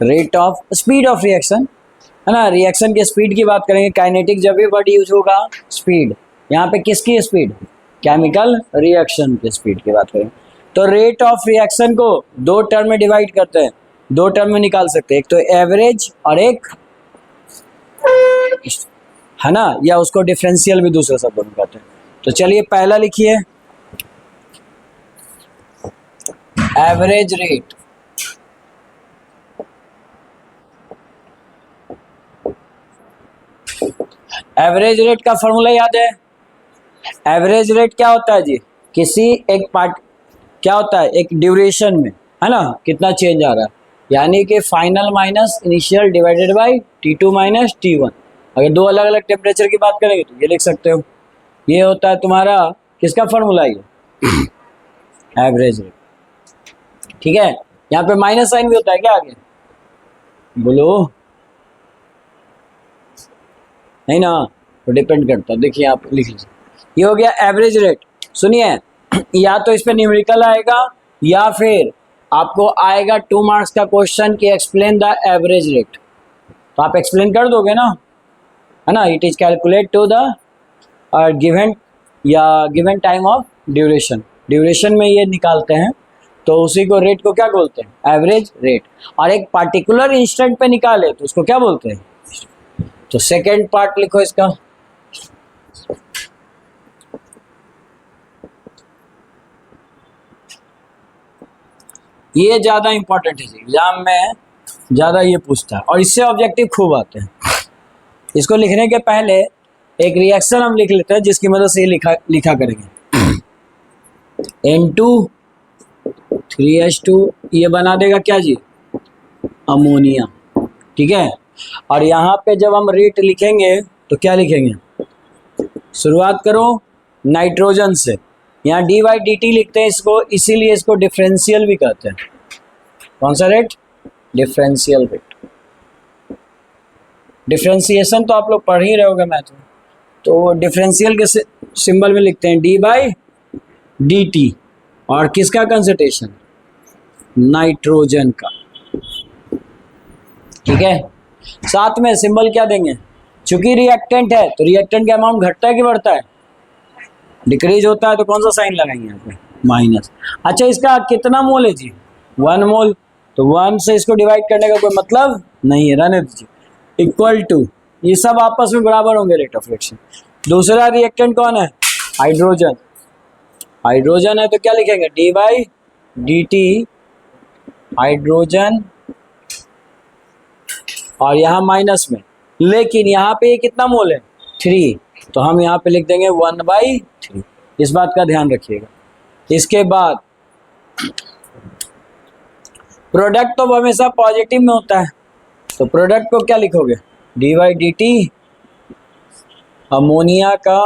Rate of speed of reaction, है ना, reaction के स्पीड की बात करेंगे। काइनेटिक जब भी वर्ड यूज होगा स्पीड, यहाँ पे किसकी स्पीड, केमिकल रिएक्शन की स्पीड की बात करेंगे। तो रेट ऑफ रिएक्शन को दो टर्म में डिवाइड करते हैं, दो टर्म में निकाल सकते हैं, एक तो एवरेज और एक, है ना, या उसको डिफरेंशियल भी दूसरे शब्दों में कहते हैं। तो चलिए पहला लिखिए, एवरेज रेट। एवरेज रेट का फॉर्मूला याद है? एवरेज रेट क्या होता है जी, किसी एक पार्ट, क्या होता है, एक ड्यूरेशन में, है ना, कितना चेंज आ रहा है, यानी कि final minus initial divided by T2 minus T1। अगर दो अलग अलग टेम्परेचर की बात करेंगे तो ये लिख सकते हो, ये होता है तुम्हारा किसका फॉर्मूला, ये एवरेज रेट। ठीक है, यहाँ पे माइनस साइन भी होता है क्या आगे, बोलो नहीं ना, तो डिपेंड करता है, देखिए आप लिख लीजिए, ये हो गया एवरेज रेट। सुनिए, या तो इस पे न्यूमेरिकल आएगा या फिर आपको आएगा 2 मार्क्स का क्वेश्चन कि एक्सप्लेन द एवरेज रेट, तो आप एक्सप्लेन कर दोगे ना, है ना। It is calculate to the given या given time of duration, duration में ये निकालते हैं, तो उसी को रेट को क्या बोलते हैं, एवरेज रेट। और एक पार्टिकुलर इंस्टेंट पे निकाले तो उसको क्या बोलते हैं, तो सेकेंड पार्ट लिखो इसका, ये ज्यादा इंपॉर्टेंट है, एग्जाम में ज्यादा ये पूछता है और इससे ऑब्जेक्टिव खूब आते हैं। इसको लिखने के पहले एक रिएक्शन हम लिख लेते हैं जिसकी मदद से ये लिखा करेंगे। N2 3H2 ये बना देगा क्या जी, अमोनिया। ठीक है, और यहाँ पे जब हम रेट लिखेंगे तो क्या लिखेंगे, शुरुआत करो नाइट्रोजन से, यहाँ dy/dt लिखते हैं इसको, इसीलिए इसको डिफरेंशियल भी कहते हैं। कौन सा रेट, डिफरेंशियल रेट। डिफरेंशिएशन तो आप लोग पढ़ ही रहे होगे मैथ में, तो डिफरेंशियल के सिंबल में लिखते हैं dy/dt, और किसका कंसंट्रेशन, नाइट्रोजन का। ठीक है, साथ में सिंबल क्या देंगे, चूंकि रिएक्टेंट है तो रिएक्टेंट का अमाउंट घटता है कि बढ़ता है, डिक्रीज होता है, तो कौन सा साइन लगाएंगे यहाँ पे, माइनस। अच्छा, इसका कितना मोल है जी, 1 मोल, तो 1 से इसको डिवाइड करने का कोई मतलब नहीं है, रहने दीजिए। इक्वल टू, ये सब आपस में बराबर होंगे रेट ऑफ रिएक्शन। दूसरा रिएक्टेंट कौन है, हाइड्रोजन, हाइड्रोजन है तो क्या लिखेंगे, dy/dt हाइड्रोजन, और यहाँ माइनस में, लेकिन यहाँ पे ये कितना मोल है, 3, तो हम यहाँ पे लिख देंगे 1/3। इस बात का ध्यान रखिएगा। इसके बाद प्रोडक्ट तो हमेशा पॉजिटिव में होता है, तो प्रोडक्ट को क्या लिखोगे, dy/dt अमोनिया का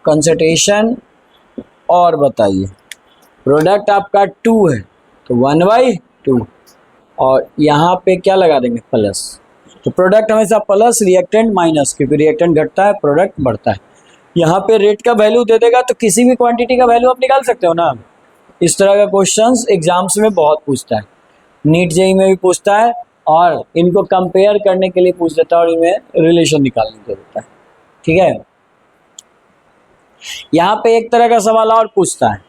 कंसंट्रेशन, और बताइए प्रोडक्ट आपका 2 है तो 1/2, और यहाँ पे क्या लगा देंगे, प्लस। तो प्रोडक्ट हमेशा प्लस, रिएक्टेंट माइनस, क्योंकि रिएक्टेंट घटता है प्रोडक्ट बढ़ता है। यहाँ पे रेट का वैल्यू दे देगा तो किसी भी क्वांटिटी का वैल्यू आप निकाल सकते हो ना। इस तरह का क्वेश्चंस एग्जाम्स में बहुत पूछता है, नीट जेई में भी पूछता है, और इनको कंपेयर करने के लिए पूछ देता है और इनमें रिलेशन निकालने को देता है। ठीक है, यहाँ पे एक तरह का सवाल और पूछता है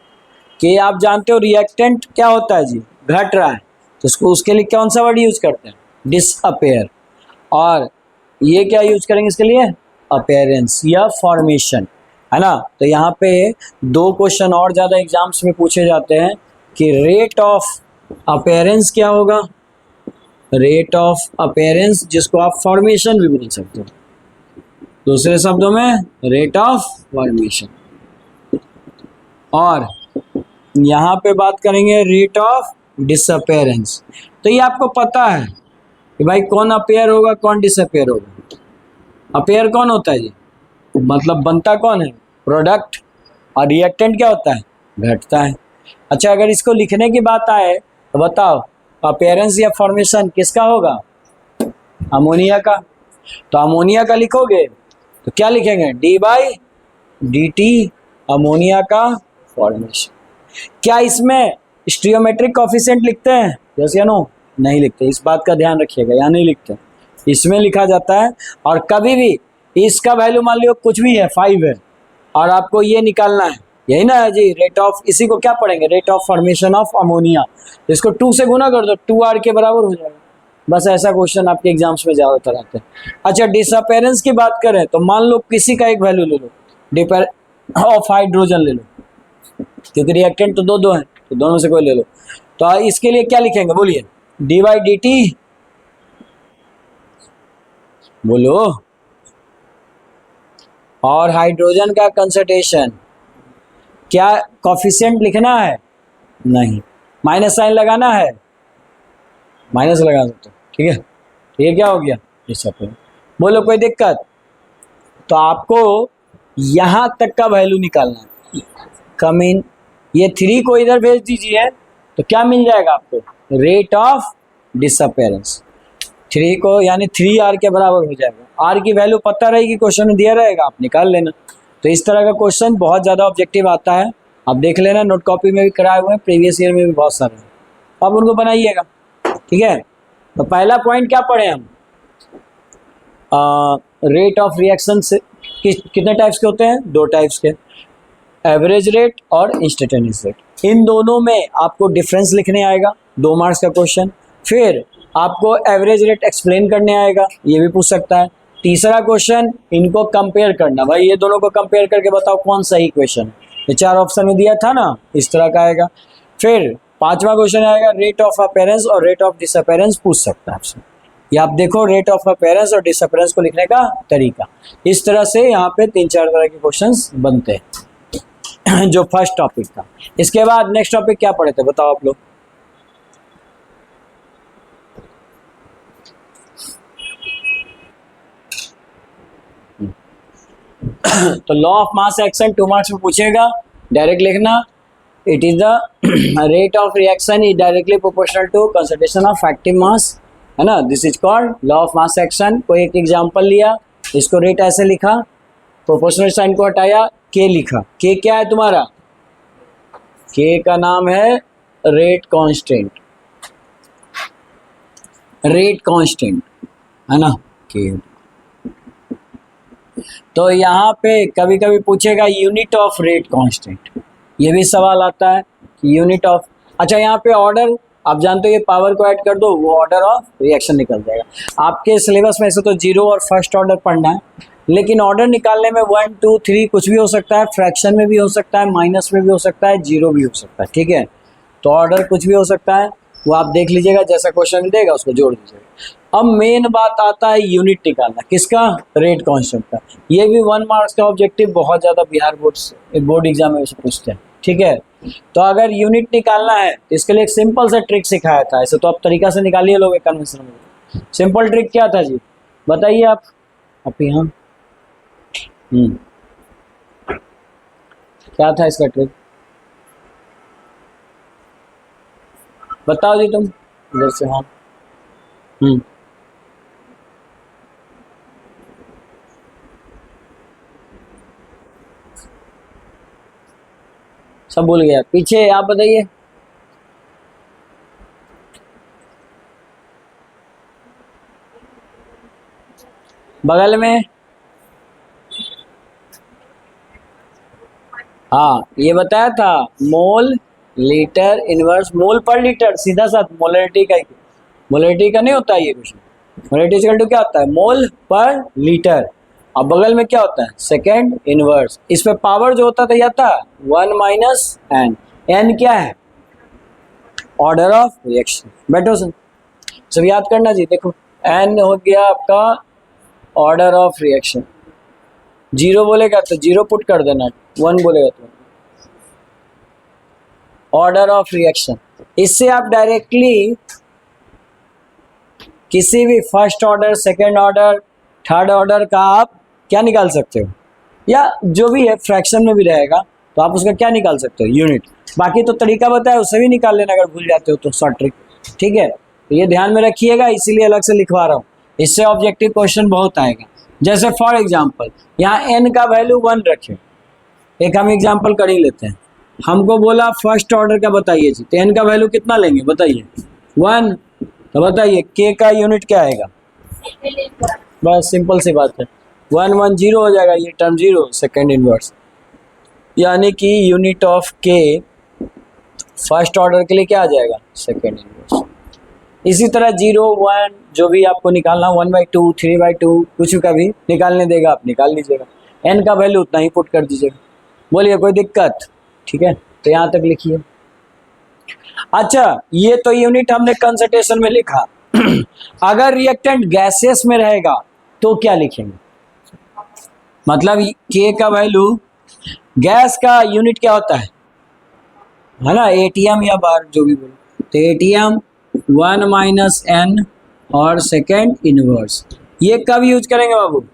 कि आप जानते हो रिएक्टेंट क्या होता है जी, घट रहा है, तो उसके लिए कौन सा वर्ड यूज करते हैं, डिसअपेयर, और ये क्या यूज करेंगे इसके लिए, अपीयरेंस या फॉर्मेशन, है ना। तो यहाँ पे 2 क्वेश्चन और ज़्यादा एग्जाम्स में पूछे जाते हैं कि रेट ऑफ अपीयरेंस क्या होगा, रेट ऑफ अपीयरेंस, जिसको आप फॉर्मेशन भी बोल सकते हो, दूसरे शब्दों में रेट ऑफ फॉर्मेशन। और यहाँ पे बात करेंगे रेट ऑफ डिसअपेयरेंस। तो ये आपको पता है कि भाई कौन अपीयर होगा कौन डिसअपेयर होगा। अपीयर कौन होता है जी, मतलब बनता कौन है, प्रोडक्ट, और रिएक्टेंट क्या होता है, घटता है। अच्छा, अगर इसको लिखने की बात आए तो बताओ अपीयरेंस या फॉर्मेशन किसका होगा, अमोनिया का। तो अमोनिया का लिखोगे तो क्या लिखेंगे, dy/dt अमोनिया का फॉर्मेशन। क्या इसमें स्टीरियोमेट्रिक कोफिशिएंट लिखते हैं, यस या नो, नहीं लिखते, इस बात का ध्यान रखिएगा, यहाँ नहीं लिखते, इसमें लिखा जाता है। और कभी भी इसका वैल्यू मान लियो कुछ भी है 5 है और आपको ये निकालना है, यही ना है जी रेट ऑफ, इसी को क्या पढ़ेंगे, rate of formation of ammonia, इसको 2 से गुना कर दो 2R के बराबर हो जाएगा। बस ऐसा क्वेश्चन आपके एग्जाम्स में ज़्यादातर आते हैं। अच्छा डिसअपेरेंस की बात करें तो मान लो किसी का एक वैल्यू ले लो, डिपेर ऑफ हाइड्रोजन ले लो, क्योंकि रिएक्टेंट तो दो हैं तो दोनों से कोई ले लो। तो इसके लिए क्या लिखेंगे बोलिए, dy/dt, बोलो, और हाइड्रोजन का कंसंट्रेशन, क्या कॉफिशिएंट लिखना है, नहीं, माइनस साइन लगाना है, माइनस लगा सकते हो, ठीक है। तो ये क्या हो गया, ये सब, बोलो कोई दिक्कत। तो आपको यहां तक का वैल्यू निकालना है, कम इन, ये 3 को इधर भेज दीजिए तो क्या मिल जाएगा आपको, रेट ऑफ डिसअपेरेंस, 3 को यानी 3R के बराबर हो जाएगा। R की वैल्यू पता रहेगी, क्वेश्चन में दिया रहेगा, आप निकाल लेना। तो इस तरह का क्वेश्चन बहुत ज़्यादा ऑब्जेक्टिव आता है, आप देख लेना, नोट कॉपी में भी कराए हुए हैं, प्रीवियस ईयर में भी बहुत सारे हैं, आप उनको बनाइएगा, ठीक है। तो पहला पॉइंट क्या पढ़े हम, रेट ऑफ रिएक्शन से कितने टाइप्स के होते हैं, 2 टाइप्स के, एवरेज रेट और इंस्टेंटेनियस रेट। इन दोनों में आपको डिफरेंस लिखने आएगा, 2 मार्क्स का क्वेश्चन। फिर आपको एवरेज रेट एक्सप्लेन करने आएगा, ये भी पूछ सकता है। तीसरा क्वेश्चन, इनको कंपेयर करना, भाई ये दोनों को कंपेयर करके बताओ कौन सही क्वेश्चन है, ये 4 ऑप्शन में दिया था ना, इस तरह का आएगा। फिर 5वां क्वेश्चन आएगा, रेट ऑफ अपीयरेंस और रेट ऑफ डिसअपीयरेंस पूछ सकता है आपसे। ये आप देखो रेट ऑफ अपीयरेंस और डिसअपीयरेंस को लिखने का तरीका, इस तरह से यहाँ पे 3-4 तरह के क्वेश्चंस बनते हैं जो फर्स्ट टॉपिक था। इसके बाद नेक्स्ट टॉपिक क्या पढ़े थे बताओ आप लोग, तो law of mass action 2 marks में पूछेगा, डायरेक्ट लिखना, it is the rate of reaction is directly proportional to concentration of active mass, है ना, this is called law of mass action. कोई एक एग्जांपल लिया, इसको रेट ऐसे लिखा, प्रोपोर्शनल साइन को हटाया, के लिखा, के क्या है तुम्हारा, के का नाम है रेट कांस्टेंट, रेट कांस्टेंट है ना, के। तो यहाँ पे कभी कभी पूछेगा यूनिट ऑफ रेट कांस्टेंट, ये भी सवाल आता है कि यूनिट ऑफ, अच्छा यहाँ पे ऑर्डर आप जानते हो, ये पावर को ऐड कर दो वो ऑर्डर ऑफ रिएक्शन निकल जाएगा। आपके सिलेबस में से तो 0 और फर्स्ट ऑर्डर पढ़ना है, लेकिन ऑर्डर निकालने में 1, 2, 3 कुछ भी हो सकता है, फ्रैक्शन में भी हो सकता है, माइनस में भी हो सकता है, 0 भी हो सकता है, ठीक है। तो ऑर्डर कुछ भी हो सकता है, वो आप देख लीजिएगा, जैसा क्वेश्चन देगा उसको जोड़ दीजिएगा। अब मेन बात आता है यूनिट निकालना, किसका, रेट कांस्टेंट का। ये भी 1 मार्क्स का ऑब्जेक्टिव बहुत ज़्यादा बिहार बोर्ड एग्जाम में पूछते हैं, ठीक है। तो अगर यूनिट निकालना है तो इसके लिए एक सिंपल सा ट्रिक सिखाया था, ऐसे तो आप तरीका से निकालिए लोगे कन्वेंशन में। सिंपल ट्रिक क्या था जी, बताइए आप यहाँ क्या था इसका ट्रिक, बताओ जी तुम इधर से। हाँ सब भूल गया, पीछे आप बताइए। बगल में, हाँ ये बताया था, मोल लीटर इनवर्स, मोल पर लीटर, सीधा साथ मोलरिटी का नहीं होता है ये क्वेश्चन, मोलरिटी इक्वल टू क्या होता है, मोल पर लीटर। अब बगल में क्या होता है, सेकेंड इनवर्स। इस पे पावर जो होता था यह था 1 माइनस एन, एन क्या है, ऑर्डर ऑफ रिएक्शन। बैठो सब याद करना जी, देखो एन हो गया आपका ऑर्डर ऑफ रिएक्शन, 0 बोलेगा तो 0 पुट कर देना, 1 बोलेगा तो ऑर्डर ऑफ रिएक्शन। इससे आप डायरेक्टली किसी भी first order, second order, third order का आप क्या निकाल सकते हो, या जो भी है फ्रैक्शन में भी रहेगा तो आप उसका क्या निकाल सकते हो, यूनिट। बाकी तो तरीका बताया उससे भी निकाल लेना अगर भूल जाते हो तो, शॉर्ट ट्रिक, ठीक है। तो ये ध्यान में रखिएगा, इसीलिए अलग से लिखवा रहा हूँ, इससे ऑब्जेक्टिव क्वेश्चन बहुत आएगा। जैसे फॉर एग्जाम्पल यहाँ n का वैल्यू 1 रखे, एक हम एग्जाम्पल कर ही लेते हैं। हमको बोला फर्स्ट ऑर्डर का बताइए जी, तो n का वैल्यू कितना लेंगे बताइए, 1। तो बताइए के का यूनिट क्या आएगा? बस सिंपल सी बात है, 1 1 0 हो जाएगा, ये टर्म 0 सेकेंड इनवर्स, यानी कि यूनिट ऑफ के फर्स्ट ऑर्डर के लिए क्या आ जाएगा? Second inverse. इसी तरह 0 1 जो भी आपको निकालना, 1/2 3/2 कुछ का भी निकालने देगा, आप निकाल लीजिएगा, n का वैल्यू उतना ही पुट कर दीजिएगा। बोलिए कोई दिक्कत? ठीक है, तो यहाँ तक लिखिए। अच्छा, ये तो यूनिट हमने कंसंट्रेशन में लिखा। अगर रिएक्टेंट गैसेस में रहेगा तो क्या लिखेंगे? मतलब के का वैल्यू, गैस का यूनिट क्या होता है ना, एटीएम या बार जो भी बोलो, तो एटीएम 1 माइनस n और सेकेंड इनवर्स। ये कब यूज करेंगे बाबू?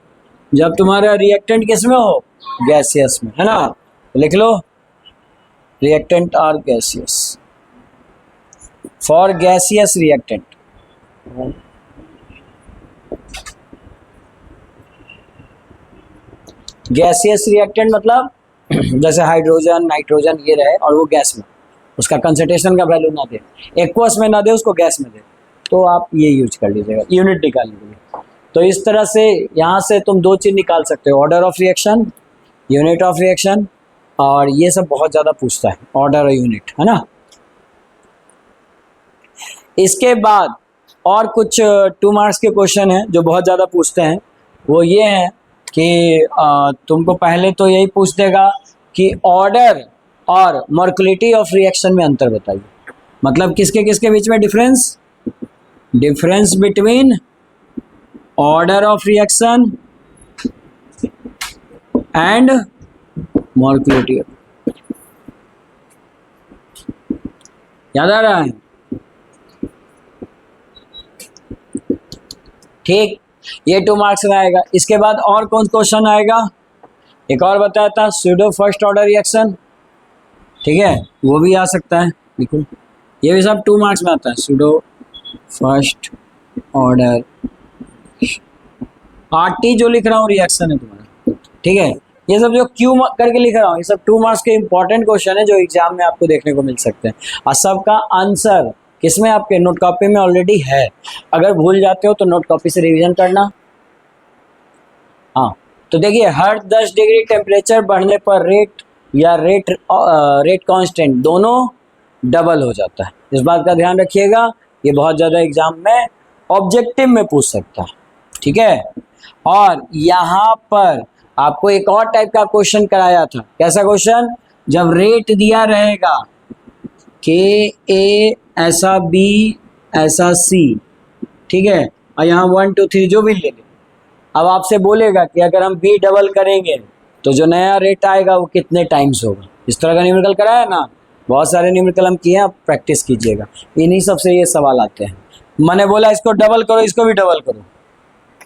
जब तुम्हारा रिएक्टेंट किस में हो? गैसियस में, है ना। तो लिख लो reactant are gaseous, for gaseous reactant. Gaseous reactant मतलब जैसे हाइड्रोजन नाइट्रोजन ये रहे और वो गैस में, उसका कंसंट्रेशन का वैल्यू ना दे, एक्वस में ना दे, उसको गैस में दे, तो आप ये यूज कर लीजिएगा यूनिट निकालने के लिए। तो इस तरह से यहाँ से तुम दो चीज निकाल सकते हो, order of reaction, unit of reaction, और ये सब बहुत ज़्यादा पूछता है, ऑर्डर और यूनिट, है ना। इसके बाद और कुछ 2 मार्क्स के क्वेश्चन हैं जो बहुत ज़्यादा पूछते हैं। वो ये हैं कि तुमको पहले तो यही पूछ देगा कि ऑर्डर और मॉलिक्युलरिटी ऑफ रिएक्शन में अंतर बताइए। मतलब किसके किसके बीच में difference? Difference between order of reaction and molecularity. याद आ रहा है? ठीक, ये 2 मार्क्स में आएगा। इसके बाद और कौन क्वेश्चन आएगा? एक और बताया था, सूडो फर्स्ट ऑर्डर रिएक्शन, ठीक है, वो भी आ सकता है। देखो ये भी सब 2 मार्क्स में आता है, सूडो फर्स्ट ऑर्डर। आरटी जो लिख रहा हूँ रिएक्शन है तुम्हारा, ठीक है। ये सब जो क्यू करके लिख रहा हूँ, ये सब 2 मार्क्स के इंपॉर्टेंट क्वेश्चन है जो एग्जाम में आपको देखने को मिल सकते हैं, और सबका आंसर किसमें? आपके नोट कॉपी में ऑलरेडी है। अगर भूल जाते हो तो नोट कॉपी से रिवीजन करना। हाँ, तो देखिए हर 10 डिग्री टेम्परेचर बढ़ने पर रेट या रेट कांस्टेंट दोनों डबल हो जाता है। इस बात का ध्यान रखिएगा, ये बहुत ज़्यादा एग्जाम में ऑब्जेक्टिव में पूछ सकता है, ठीक है। और यहाँ पर आपको एक और टाइप का क्वेश्चन कराया था। कैसा क्वेश्चन? जब रेट दिया रहेगा के ए ऐसा बी ऐसा सी, ठीक है, और यहाँ 1 2 3 जो भी ले ले, अब आपसे बोलेगा कि अगर हम बी डबल करेंगे तो जो नया रेट आएगा वो कितने टाइम्स होगा। इस तरह का न्यूमेरिकल कराया ना, बहुत सारे न्यूमेरिकल हम किए हैं, आप प्रैक्टिस कीजिएगा। इन्हीं सबसे ये सवाल आते हैं। मैंने बोला इसको डबल करो, इसको भी डबल करो,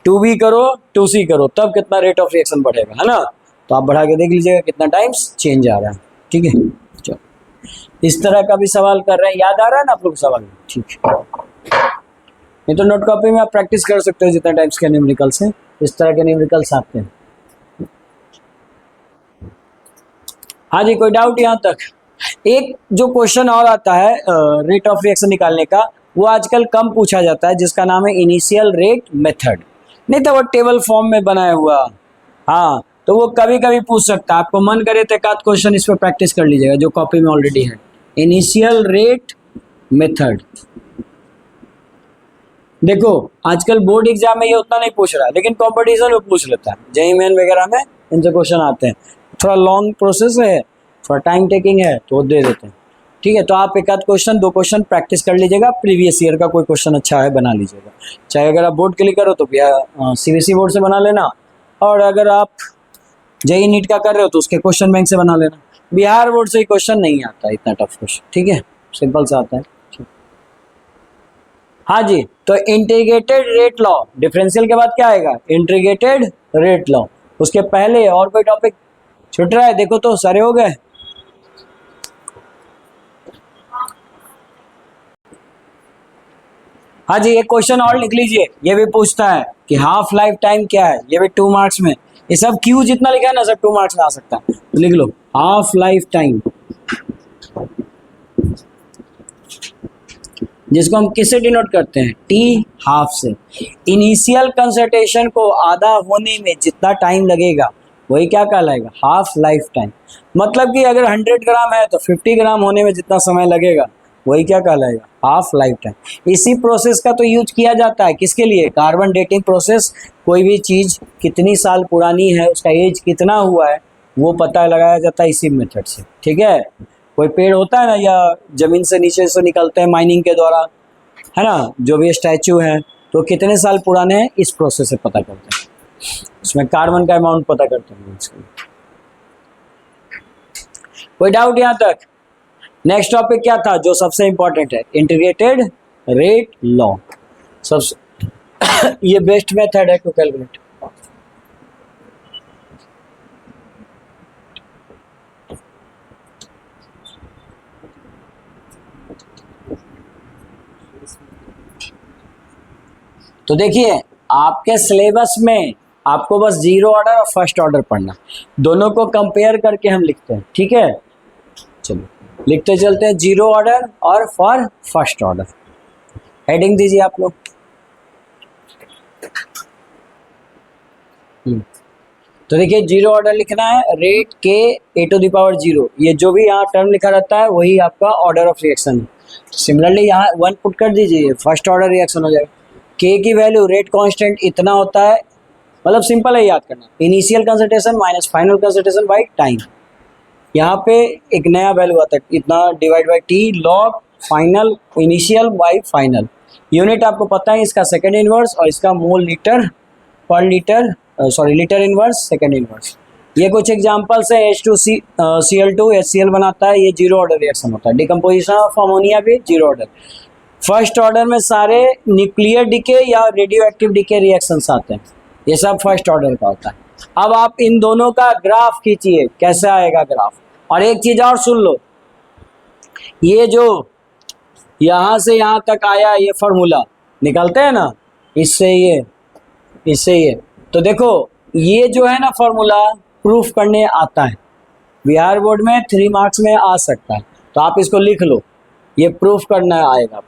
2b करो 2c करो, तब कितना रेट ऑफ रिएक्शन बढ़ेगा, है ना। तो आप बढ़ा के देख लीजिएगा कितना टाइम्स चेंज आ रहा है, ठीक है। चलो, इस तरह का भी सवाल कर रहे हैं, याद आ रहा है ना आप लोग सवाल? ठीक है, नहीं तो नोट कॉपी में आप प्रैक्टिस कर सकते हो जितना टाइप्स के न्यूमेरिकल्स हैं, इस तरह के न्यूमेरिकल्स आते हैं। हाँ जी, कोई डाउट यहाँ तक? एक जो क्वेश्चन और आता है रेट ऑफ रिएक्शन निकालने का, वो आजकल कम पूछा जाता है, जिसका नाम है इनिशियल रेट मेथड। नहीं तो वो टेबल फॉर्म में बनाया हुआ, हाँ, तो वो कभी कभी पूछ सकता है। आपको मन करे तो एक आध क्वेश्चन इस पर प्रैक्टिस कर लीजिएगा जो कॉपी में ऑलरेडी है। इनिशियल रेट मेथड, देखो आजकल बोर्ड एग्जाम में ये उतना नहीं पूछ रहा है, लेकिन कंपटीशन में पूछ लेता है, जेईई मेन वगैरह में इनसे क्वेश्चन आते हैं। थोड़ा लॉन्ग प्रोसेस है, थोड़ा टाइम टेकिंग है, तो दे देते हैं, ठीक है। तो आप एक आध क्वेश्चन 2 क्वेश्चन प्रैक्टिस कर लीजिएगा, प्रीवियस ईयर का कोई क्वेश्चन अच्छा है बना लीजिएगा। चाहे अगर आप बोर्ड के लिए करो तो सीबीएसई बोर्ड से बना लेना, और अगर आप जेईई नीट का कर रहे हो तो उसके क्वेश्चन बैंक से बना लेना। बिहार बोर्ड से ही क्वेश्चन नहीं आता इतना टफ क्वेश्चन, ठीक है, सिंपल सा आता है। हाँ जी, तो इंटीग्रेटेड रेट लॉ, डिफरेंशियल के बाद क्या आएगा? Integrated rate law. उसके पहले और कोई टॉपिक छूट रहा है? देखो तो सारे हो गए। हाँ जी, एक क्वेश्चन और लिख लीजिए, ये भी पूछता है कि हाफ लाइफ टाइम क्या है, ये भी 2 मार्क्स में। ये सब क्यू जितना लिखा है ना, सब 2 मार्क्स में आ सकता है, तो लिख लो हाफ लाइफ टाइम। जिसको हम किससे डिनोट करते हैं, टी हाफ से। इनिशियल कंसंट्रेशन को आधा होने में जितना टाइम लगेगा वही क्या कहलाएगा, हाफ लाइफ टाइम। मतलब कि अगर 100 ग्राम है तो 50 ग्राम होने में जितना समय लगेगा वही क्या कहलाएगा, हाफ लाइफ टाइम। इसी प्रोसेस का तो यूज किया जाता है किसके लिए, कार्बन डेटिंग प्रोसेस। कोई भी चीज़ कितनी साल पुरानी है, उसका एज कितना हुआ है, वो पता लगाया जाता है इसी मेथड से। ठीक है, कोई पेड़ होता है ना, या ज़मीन से नीचे से निकलते हैं माइनिंग के द्वारा, है ना, जो भी स्टैचू हैं तो कितने साल पुराने हैं, इस प्रोसेस से पता करते हैं। उसमें कार्बन का अमाउंट पता करते हैं इसको। कोई डाउट यहाँ तक? नेक्स्ट टॉपिक क्या था जो सबसे इंपॉर्टेंट है, इंटीग्रेटेड रेट लॉ। सबसे ये बेस्ट मेथड है टू कैलकुलेट। तो देखिए आपके सिलेबस में आपको बस जीरो ऑर्डर और फर्स्ट ऑर्डर पढ़ना, दोनों को कंपेयर करके हम लिखते हैं। ठीक है, चलो लिखते चलते हैं, जीरो ऑर्डर और फॉर फर्स्ट ऑर्डर। हेडिंग दीजिए आप लोग। तो देखिए जीरो ऑर्डर लिखना है, रेट के ए टू द पावर जीरो, ये जो भी यहाँ टर्म लिखा रहता है वही आपका ऑर्डर ऑफ रिएक्शन है। सिमिलरली यहाँ 1 पुट कर दीजिए, फर्स्ट ऑर्डर रिएक्शन हो जाएगा। के की वैल्यू रेट कांस्टेंट इतना होता है, मतलब सिंपल है याद करना, initial concentration minus final concentration by time. यहाँ पे एक नया वैल्यू आता है इतना divide by T log final initial bye final. Unit आपको पता है इसका सेकंड इनवर्स और इसका मोल लीटर पर litre, sorry litre inverse second inverse. ये कुछ एग्जांपल्स हैं, H2Cl2 HCl बनाता है, ये जीरो ऑर्डर रिएक्शन होता है। डिकम्पोजिशन ऑफ अमोनिया भी जीरो ऑर्डर। फर्स्ट ऑर्डर में सारे न्यूक्लियर डीके या रेडियो एक्टिव डीके रिएक्शंस आते हैं, ये सब फर्स्ट ऑर्डर का होता है। अब आप इन दोनों का ग्राफ खींचिए, कैसे आएगा ग्राफ। और एक चीज और सुन लो, ये जो यहाँ से यहाँ तक आया ये फॉर्मूला निकलते हैं ना, इससे ये, तो देखो ये जो है ना फॉर्मूला प्रूफ करने आता है, बिहार बोर्ड में 3 मार्क्स में आ सकता है, तो आप इसको लिख लो, ये प्रूफ करना आएगा।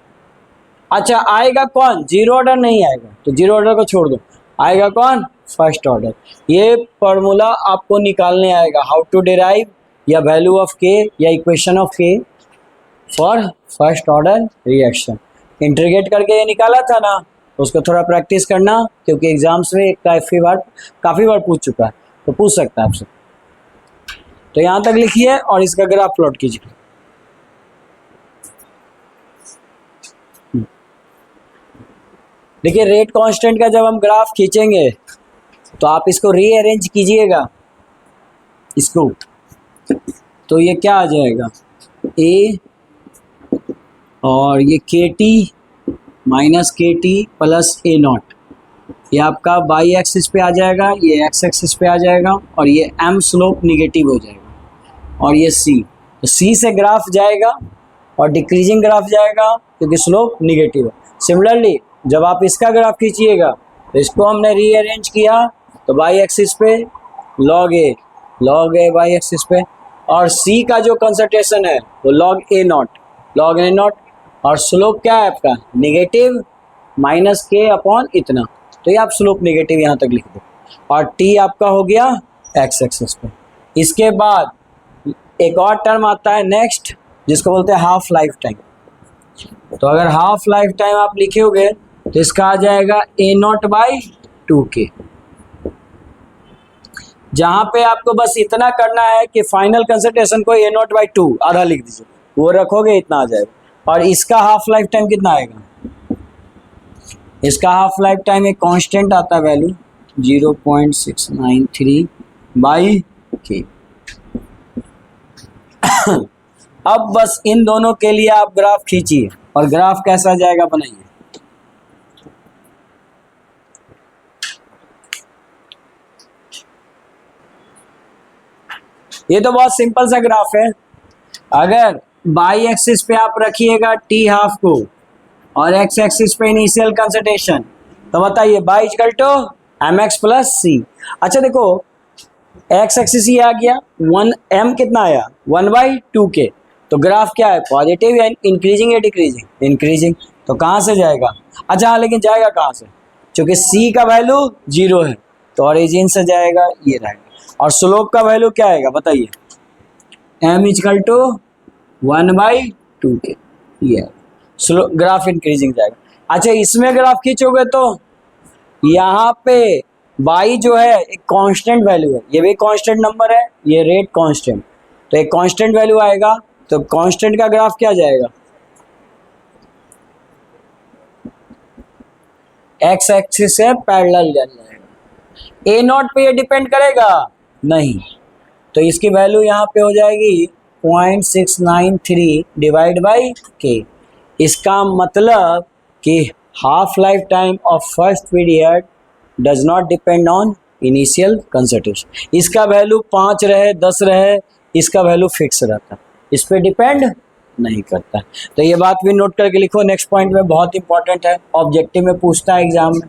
अच्छा आएगा कौन, जीरो ऑर्डर नहीं आएगा, तो जीरो ऑर्डर को छोड़ दो, आएगा कौन, फर्स्ट ऑर्डर। ये फॉर्मूला आपको निकालने आएगा, हाउ टू डिराइव या वैल्यू ऑफ के या इक्वेशन ऑफ के for first order reaction. Integrate करके ये निकाला था ना, उसको थोड़ा प्रैक्टिस करना, क्योंकि एग्जाम्स में काफ़ी बार पूछ चुका है, तो पूछ सकता है आपसे। तो यहाँ तक लिखिए और इसका ग्राफ प्लॉट कीजिए। देखिए रेट कांस्टेंट का जब हम ग्राफ खींचेंगे तो आप इसको रीअरेंज कीजिएगा इसको, तो ये क्या आ जाएगा, ए और ये के टी माइनस के टी प्लस ए नॉट, ये आपका बाई एक्सिस पे आ जाएगा, ये एक्स एक्सिस पे आ जाएगा, और ये एम स्लोप निगेटिव हो जाएगा, और ये सी, तो सी से ग्राफ जाएगा और डिक्रीजिंग ग्राफ जाएगा क्योंकि स्लोप निगेटिव है। सिमिलरली जब आप इसका ग्राफ खींचिएगा तो इसको हमने रीअरेंज किया तो बाई एक्सिस पे लॉग ए बाई एक्सिस पे, और सी का जो कंसंट्रेशन है वो लॉग ए नॉट, और स्लोप क्या है आपका, निगेटिव माइनस के अपॉन इतना, तो ये आप स्लोप निगेटिव यहाँ तक लिख दो, और टी आपका हो गया एक्स एक्सिस पे। इसके बाद एक और टर्म आता है नेक्स्ट, जिसको बोलते हैं हाफ लाइफ टाइम। तो अगर हाफ लाइफ टाइम आप लिखोगे तो इसका आ जाएगा ए नॉट बाई 2k, जहां पे आपको बस इतना करना है कि फाइनल कंसंट्रेशन को ए नॉट बाई 2 आधा लिख दीजिए, वो रखोगे इतना आ जाएगा। और इसका हाफ लाइफ टाइम कितना आएगा, इसका हाफ लाइफ टाइम एक कांस्टेंट आता है वैल्यू 0.693 बाई k। अब बस इन दोनों के लिए आप ग्राफ खींचिए, और ग्राफ कैसा जाएगा बनाइए। ये तो बहुत सिंपल सा ग्राफ है। अगर बाई एक्सिस पे आप रखिएगा टी हाफ को और एक्स एक्सिस पे इनिशियल कंसंट्रेशन, तो बताइए by equal to M X plus C. अच्छा देखो एक्स एक्सिस ये आ गया 1 m कितना आया 1/2k, तो ग्राफ क्या है, पॉजिटिव या इंक्रीजिंग या डिक्रीजिंग, इंक्रीजिंग। तो कहाँ से जाएगा, अच्छा हाँ, लेकिन जाएगा कहाँ से, क्योंकि सी का वैल्यू 0 है तो ओरिजिन से जाएगा, ये रहेगा। और स्लोप का वैल्यू क्या आएगा बताइए, m इजकल टू 1/2 के, ये स्लो ग्राफ इंक्रीजिंग जाएगा। अच्छा इसमें ग्राफ खींचोगे तो यहाँ पे y जो है एक कांस्टेंट वैल्यू है, ये भी कांस्टेंट नंबर है, ये रेट कांस्टेंट, तो एक कांस्टेंट वैल्यू आएगा, तो कांस्टेंट का ग्राफ क्या जाएगा, एक्स एक्सिस से पैरेलल जाएगा। ए नॉट पे ये डिपेंड करेगा नहीं, तो इसकी वैल्यू यहाँ पे हो जाएगी 0.693 डिवाइड बाई के। इसका मतलब कि half life time of first period does not depend on initial concentration. इसका वैल्यू 5 रहे 10 रहे, इसका वैल्यू फिक्स रहता है, इस पर डिपेंड नहीं करता। तो ये बात भी नोट करके लिखो, नेक्स्ट पॉइंट में बहुत इंपॉर्टेंट है, ऑब्जेक्टिव में पूछता है एग्जाम में।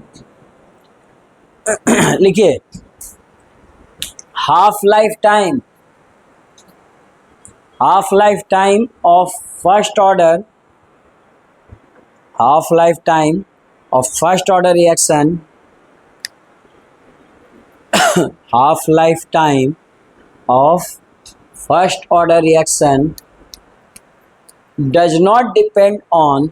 लिखिए half life time of first order, half life time of first order reaction half life time of first order reaction does not depend on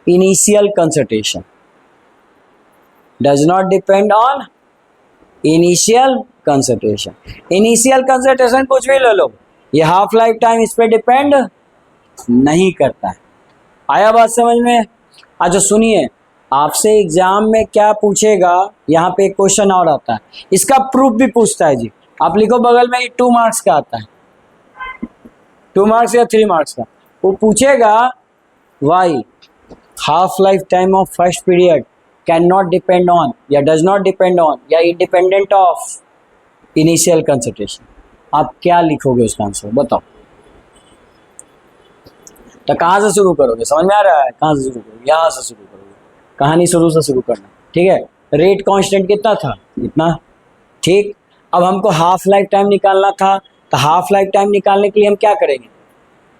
initial concentration, does not depend on initial concentration। initial concentration कुछ भी ले लो, ये half life time इस पे depend नहीं करता है। आया बात समझ में। अच्छा सुनिए, आपसे एग्जाम में क्या पूछेगा, यहाँ पे एक क्वेश्चन और आता है, इसका प्रूफ भी पूछता है जी। आप लिखो बगल में, ये 2 मार्क्स का आता है, 2 मार्क्स या 3 मार्क्स का। वो पूछेगा why half life time of first period can not depend on या डज नॉट डिपेंड ऑन या इंडिपेंडेंट ऑफ इनिशियल कंसंट्रेशन। आप क्या लिखोगे उसका आंसर बताओ। तो कहाँ से शुरू करोगे, समझ में आ रहा है, कहाँ से शुरू करोगे, यहाँ से शुरू करोगे, कहानी शुरू से शुरू करना, ठीक है। रेट कांस्टेंट कितना था, इतना, ठीक। अब हमको हाफ लाइफ टाइम निकालना था, तो हाफ लाइफ टाइम निकालने के लिए हम क्या करेंगे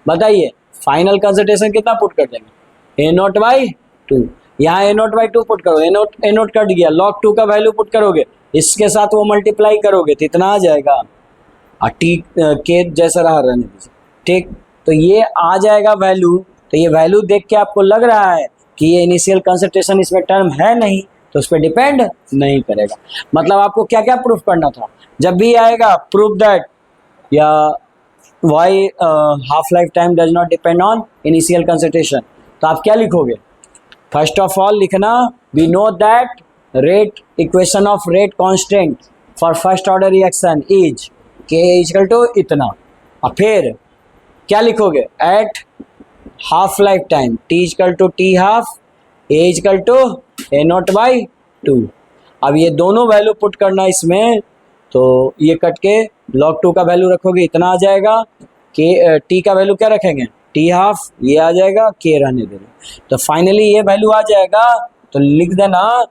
बताइए, फाइनल कंसंट्रेशन कितना पुट कर देंगे, A0/2। यहाँ A0/2 पुट करो, A0 कट गया, log 2 का वैल्यू पुट करोगे, इसके साथ वो मल्टीप्लाई करोगे तो इतना आ जाएगा, टी के जैसा रहा रहने दीजिए, ठीक। तो ये आ जाएगा वैल्यू, तो ये वैल्यू देख के आपको लग रहा है कि ये इनिशियल कंसंट्रेशन इसमें टर्म है नहीं, तो उस पर डिपेंड नहीं करेगा। मतलब आपको क्या क्या प्रूफ करना था, जब भी आएगा प्रूफ दैट या why half life time does not depend on initial concentration, तो आप क्या लिखोगे, फर्स्ट ऑफ ऑल लिखना we know that rate equation of rate constant for first order reaction is k equal to इतना। और फिर क्या लिखोगे, at half life time t equal to t half, a equal to A0/2। अब ये दोनों value put करना इसमें, तो ये कट के log 2 का वैल्यू रखोगे, इतना आ जाएगा, के टी का वैल्यू क्या रखेंगे, टी हाफ, ये आ जाएगा, के रहने देना, तो फाइनली ये वैल्यू आ जाएगा। तो लिख देना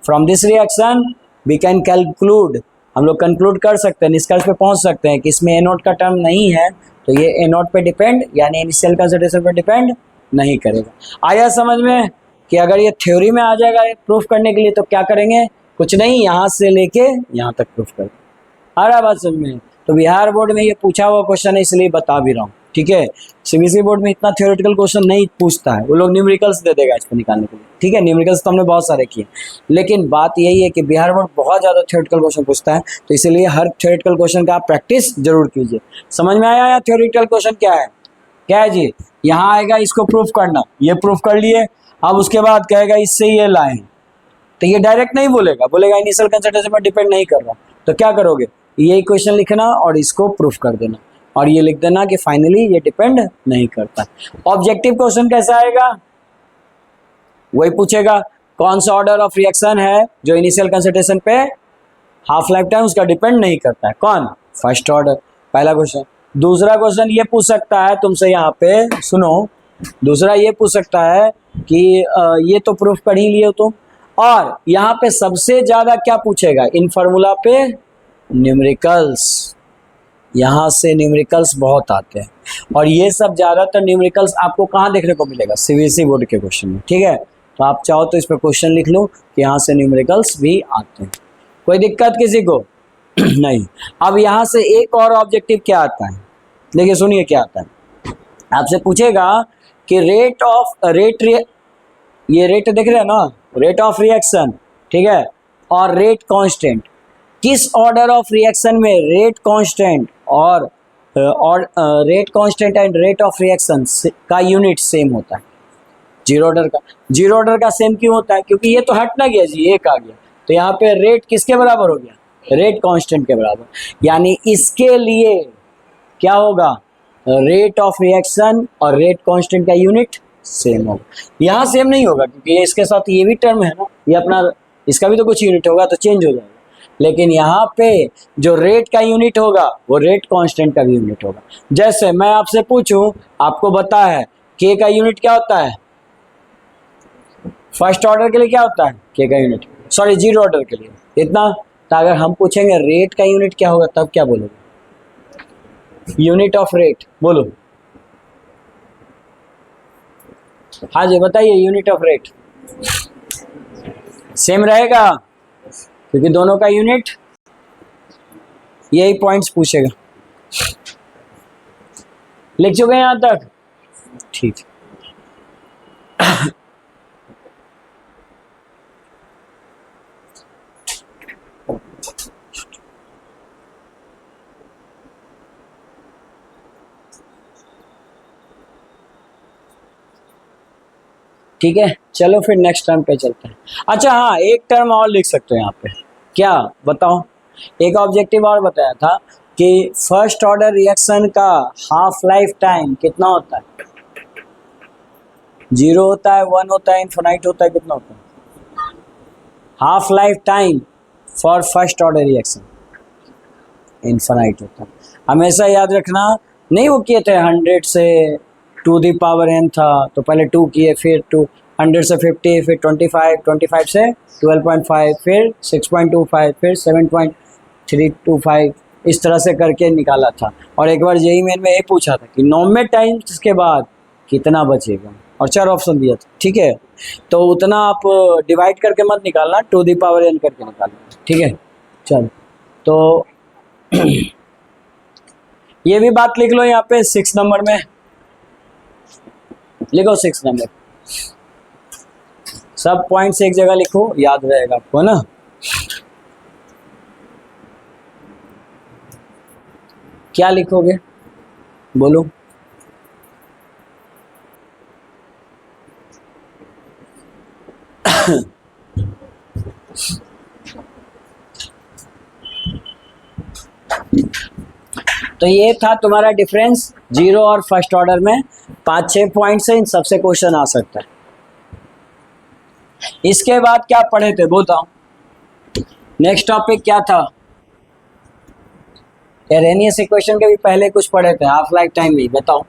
from this reaction we can calculate, हम लोग कंक्लूड कर सकते हैं, निष्कर्ष पे पहुंच सकते हैं कि इसमें A0 का टर्म नहीं है, तो ये A0 पे डिपेंड यानी इनिशियल कंसंट्रेशन पे डिपेंड नहीं करेगा। आया समझ में कि अगर ये थ्योरी में आ जाएगा ये प्रूफ करने के लिए, तो क्या करेंगे, कुछ नहीं, यहाँ से लेके यहाँ तक प्रूफ करेंगे। आ रहा बात समझ में। तो बिहार बोर्ड में ये पूछा हुआ क्वेश्चन है, इसलिए बता भी रहा हूँ, ठीक है। सीबीएसई बोर्ड में इतना थ्योरेटिकल क्वेश्चन नहीं पूछता है, वो लोग न्यूमेरिकल्स दे देगा इसको निकालने के लिए, ठीक है। न्यूमेरिकल्स तो हमने बहुत सारे किए, लेकिन बात यही है कि बिहार बोर्ड बहुत ज़्यादा थ्योरेटिकल क्वेश्चन पूछता है, तो इसलिए हर थ्योरेटिकल क्वेश्चन का आप प्रैक्टिस जरूर कीजिए। समझ में आया थ्योरेटिकल क्वेश्चन क्या है, क्या है जी, यहाँ आएगा इसको प्रूफ करना, ये प्रूफ कर लिए, अब उसके बाद कहेगा इससे ये लाएं, तो ये डायरेक्ट नहीं बोलेगा, बोलेगा इनिशियल कंसंट्रेशन पर डिपेंड नहीं कर रहा, तो क्या करोगे, ये इक्वेशन लिखना और इसको प्रूफ कर देना, और ये लिख देना कि फाइनली ये डिपेंड नहीं करता। ऑब्जेक्टिव क्वेश्चन कैसा आएगा, वही पूछेगा कौन सा ऑर्डर ऑफ रिएक्शन है जो इनिशियल कंसंट्रेशन पे हाफ लाइफ टाइम उसका डिपेंड नहीं करता है, कौन, फर्स्ट ऑर्डर, पहला क्वेश्चन। दूसरा क्वेश्चन ये पूछ सकता है तुमसे, यहाँ पे सुनो, दूसरा ये पूछ सकता है कि ये तो प्रूफ कर ही लिए तुम, और यहाँ पे सबसे ज्यादा क्या पूछेगा, इन फार्मूला पे न्यूमेरिकल्स, यहाँ से न्यूमेरिकल्स बहुत आते हैं, और ये सब ज़्यादातर न्यूमेरिकल्स आपको कहाँ देखने को मिलेगा, सीबीएसई बोर्ड के क्वेश्चन में। ठीक है, तो आप चाहो तो इस पर क्वेश्चन लिख लो कि यहाँ से न्यूमेरिकल्स भी आते हैं। कोई दिक्कत किसी को? नहीं। अब यहाँ से एक और ऑब्जेक्टिव क्या आता है, देखिए सुनिए क्या आता है। आपसे पूछेगा कि ये रेट देख रहे हैं ना, रेट ऑफ रिएक्शन, ठीक है, और रेट कांस्टेंट, किस ऑर्डर ऑफ रिएक्शन में रेट कांस्टेंट और rate constant and rate of reaction का यूनिट सेम होता है? जीरो ऑर्डर का सेम क्यों होता है? क्योंकि ये तो हट ना गया जी, एक आ गया, तो यहाँ पे रेट किसके बराबर हो गया, रेट कांस्टेंट के बराबर। यानी इसके लिए क्या होगा, रेट ऑफ रिएक्शन और रेट कांस्टेंट का यूनिट सेम होगा। यहाँ सेम नहीं होगा क्योंकि इसके साथ ये भी टर्म है ना, ये अपना, इसका भी तो कुछ यूनिट होगा, तो चेंज हो जाएगा। लेकिन यहाँ पे जो रेट का यूनिट होगा वो रेट कांस्टेंट का भी यूनिट होगा। जैसे मैं आपसे पूछूं, आपको पता है के का यूनिट क्या होता है, फर्स्ट ऑर्डर के लिए क्या होता है के का यूनिट, सॉरी जीरो ऑर्डर के लिए इतना। तो अगर हम पूछेंगे रेट का यूनिट क्या होगा, तब क्या बोलोगे, यूनिट ऑफ रेट बोलो। हाँ जी बताइए, यूनिट ऑफ रेट सेम रहेगा क्योंकि दोनों का यूनिट, यही पॉइंट्स पूछेगा। लिख चुके हैं यहां तक? ठीक। ठीक है, चलो फिर नेक्स्ट टर्म पे चलते हैं। अच्छा हाँ, एक टर्म और लिख सकते हो यहाँ पे, क्या बताओ, एक ऑब्जेक्टिव और बताया था कि फर्स्ट ऑर्डर रिएक्शन का हाफ लाइफ टाइम कितना होता है, 0 होता है, 1 होता है, इनफिनाइट होता है, कितना होता है? Half life time for first order reaction infinite होता है। हमेशा याद रखना, नहीं वो किए थे 100 से टू दी पावर n था, तो पहले 2 किए, फिर 100 से 50, फिर 25, 25 से 12.5, फिर 6.25, फिर 7.325, इस तरह से करके निकाला था। और एक बार जेईई मेन में ये पूछा था कि 90 टाइम्स के बाद कितना बचेगा, और 4 ऑप्शन दिया था। ठीक है, तो उतना आप डिवाइड करके मत निकालना, टू दी पावर n करके निकालना। ठीक है, चलो तो ये भी बात लिख लो यहाँ पे 6 नंबर में, लिखो 6 नंबर, सब पॉइंट्स एक जगह लिखो, याद रहेगा आपको ना। क्या लिखोगे बोलो? तो ये था तुम्हारा डिफरेंस जीरो और फर्स्ट ऑर्डर में। 5-6 पॉइंट से इन सबसे क्वेश्चन आ सकता है। इसके बाद क्या पढ़े थे बताओ, नेक्स्ट टॉपिक क्या था? एरेनियस इक्वेशन के भी पहले कुछ पढ़े थे, हाफ लाइफ टाइम भी, बताओ।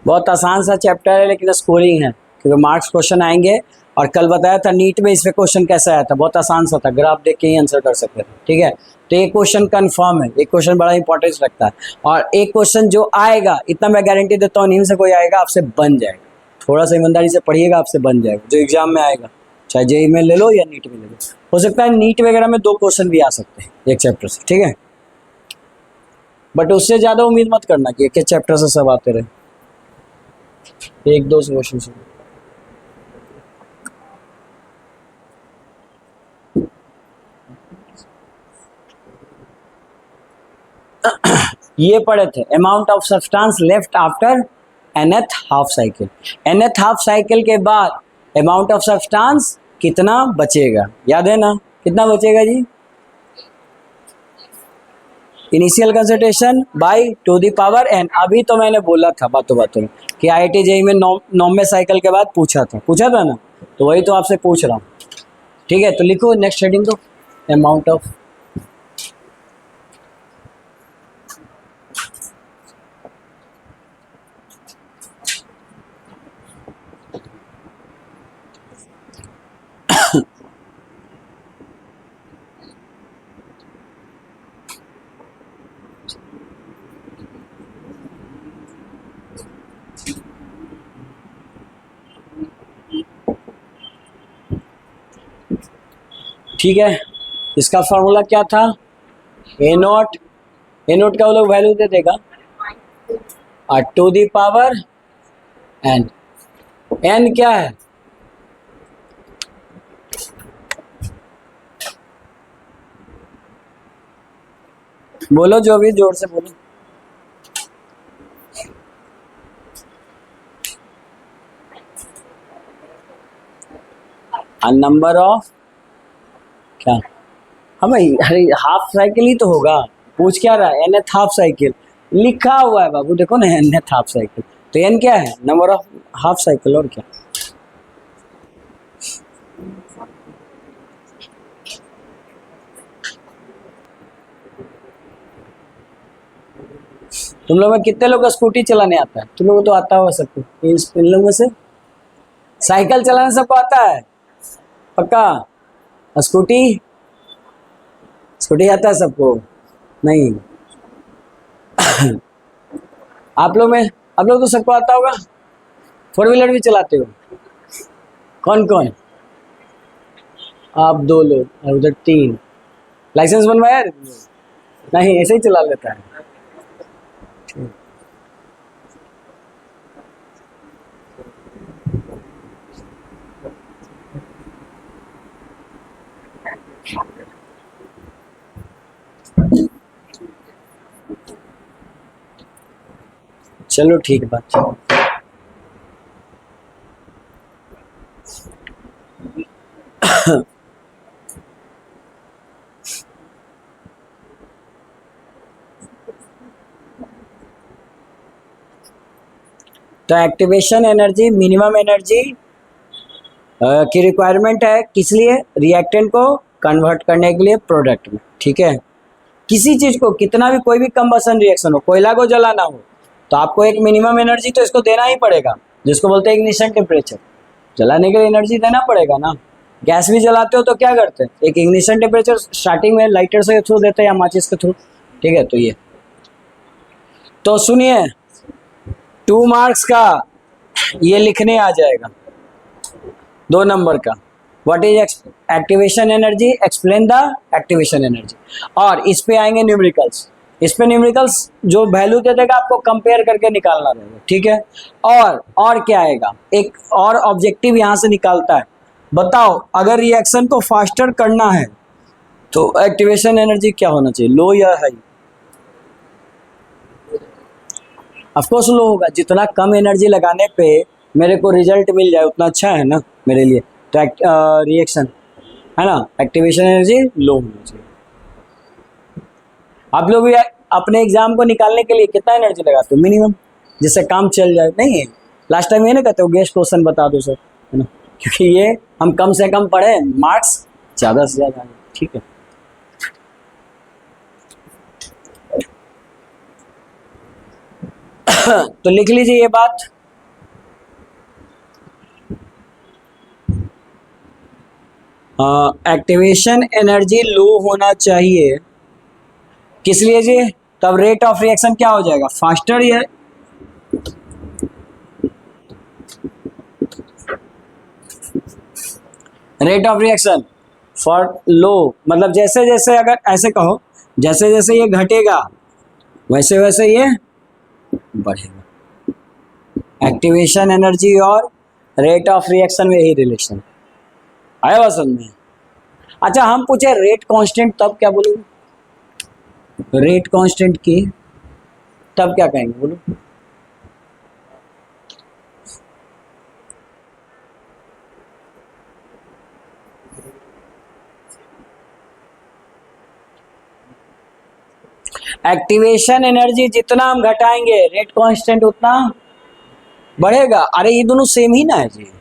बहुत आसान सा चैप्टर है, लेकिन स्कोरिंग है क्योंकि मार्क्स क्वेश्चन आएंगे। और कल बताया था नीट में इस पे क्वेश्चन कैसा आया था, बहुत आसान सा था, ग्राफ देख के ही आंसर कर सकते थे। ठीक है, तो एक क्वेश्चन कंफर्म है, एक क्वेश्चन बड़ा इंपॉर्टेंस रखता है, और एक क्वेश्चन जो आएगा, इतना मैं गारंटी देता हूँ, इनमें से कोई आएगा आपसे बन जाएगा। थोड़ा सा ईमानदारी से पढ़िएगा, आपसे बन जाएगा जो एग्जाम में आएगा, चाहे जेईई में ले लो या नीट में ले लो। हो सकता है नीट वगैरह में 2 क्वेश्चन भी आ सकते हैं एक चैप्टर से। ठीक है, बट उससे ज़्यादा उम्मीद मत करना कि एक चैप्टर से सब आते रहे, 1-2 क्वेश्चन से। ये पढ़े थे, amount of substance left after nth half cycle. nth half cycle के बाद अमाउंट ऑफ सब्सटेंस कितना बचेगा, याद है ना, कितना बचेगा जी? Initial concentration by two the power n। अभी तो मैंने बोला था बातों बातों में कि IIT जेईई में 9वें साइकिल के बाद पूछा था ना, तो वही तो आपसे पूछ रहा हूँ। ठीक है, तो लिखो नेक्स्ट हेडिंग को, अमाउंट ऑफ ठीक है, इसका फॉर्मूला क्या था? ए नोट का वो लोग वैल्यू दे देगा to the power n. N क्या है? बोलो जो भी, जोर से बोलो। नंबर ऑफ क्या? हाँ भाई, अरे हाफ साइकिल ही तो होगा, पूछ क्या रहा है? nth हाफ साइकिल लिखा हुआ है बाबू, देखो ना, nth हाफ साइकिल, तो n क्या है? नंबर ऑफ हाफ साइकिल, और क्या? तुम लोग में कितने लोग को स्कूटी चलाने आता है? तुम लोगों को तो आता होगा सबको, इन लोगों में से साइकिल चलाने सबको आता है पक्का? स्कूटी आता है सबको? नहीं आप लोग तो सबको आता होगा। फोर व्हीलर भी चलाते हो? कौन कौन? आप 2 लोग और उधर 3। लाइसेंस बनवाया? नहीं, ऐसे ही चला लेता है। चलो ठीक बात। तो एक्टिवेशन एनर्जी, मिनिमम एनर्जी की रिक्वायरमेंट है, किस लिए? रिएक्टेंट को कन्वर्ट करने के लिए प्रोडक्ट में। ठीक है, किसी चीज को कितना भी, कोई भी कंबसन रिएक्शन हो, कोयला को जलाना हो, तो आपको एक मिनिमम एनर्जी तो इसको देना ही पड़ेगा, जिसको बोलते हैं इग्निशन टेम्परेचर। जलाने के लिए एनर्जी देना पड़ेगा ना। गैस भी जलाते हो तो क्या करते हैं? एक इग्निशन टेम्परेचर स्टार्टिंग में लाइटर से थ्रू देते हैं या माचिस के थ्रू। ठीक है, तो ये तो सुनिए, 2 मार्क्स का ये लिखने आ जाएगा, 2 नंबर का। What is activation energy, explain the activation energy. और इस पे आएंगे न्यूमेरिकल्स, इस पे न्यूमेरिकल्स जो वैल्यू दे देगा आपको कंपेयर करके निकालना रहेगा। ठीक है, और क्या आएगा, एक और ऑब्जेक्टिव यहां से निकालता है, बताओ अगर रिएक्शन को फास्टर करना है तो एक्टिवेशन एनर्जी क्या होना चाहिए, लो या हाई? ऑफकोर्स लो होगा, जितना कम एनर्जी लगाने पे मेरे को रिजल्ट मिल जाए उतना अच्छा है ना मेरे लिए। तो रिएक्शन है ना, एक्टिवेशन एनर्जी लो होनी चाहिए। आप लोग भी अपने एग्जाम को निकालने के लिए कितना एनर्जी लगाते हो मिनिमम, जिससे काम चल जाए? नहीं, लास्ट टाइम ये ना कहते हो गेस्ट क्वेश्चन बता दो सर, है ना, क्योंकि ये हम कम से कम पढ़े, मार्क्स ज़्यादा से ज़्यादा। ठीक है, तो लिख लीजिए ये बात। एक्टिवेशन एनर्जी लो होना चाहिए, किस लिए जी? तब रेट ऑफ रिएक्शन क्या हो जाएगा, फास्टर। या rate of reaction for low, मतलब जैसे जैसे, अगर ऐसे कहो, जैसे जैसे ये घटेगा वैसे वैसे ये बढ़ेगा। एक्टिवेशन एनर्जी और रेट ऑफ रिएक्शन में यही रिलेशन आया बात समझ में? अच्छा, हम पूछे रेट कांस्टेंट, तब क्या बोलोगे? रेट कांस्टेंट की तब क्या कहेंगे बोलो? एक्टिवेशन एनर्जी जितना हम घटाएंगे रेट कांस्टेंट उतना बढ़ेगा। अरे ये दोनों सेम ही ना है जी।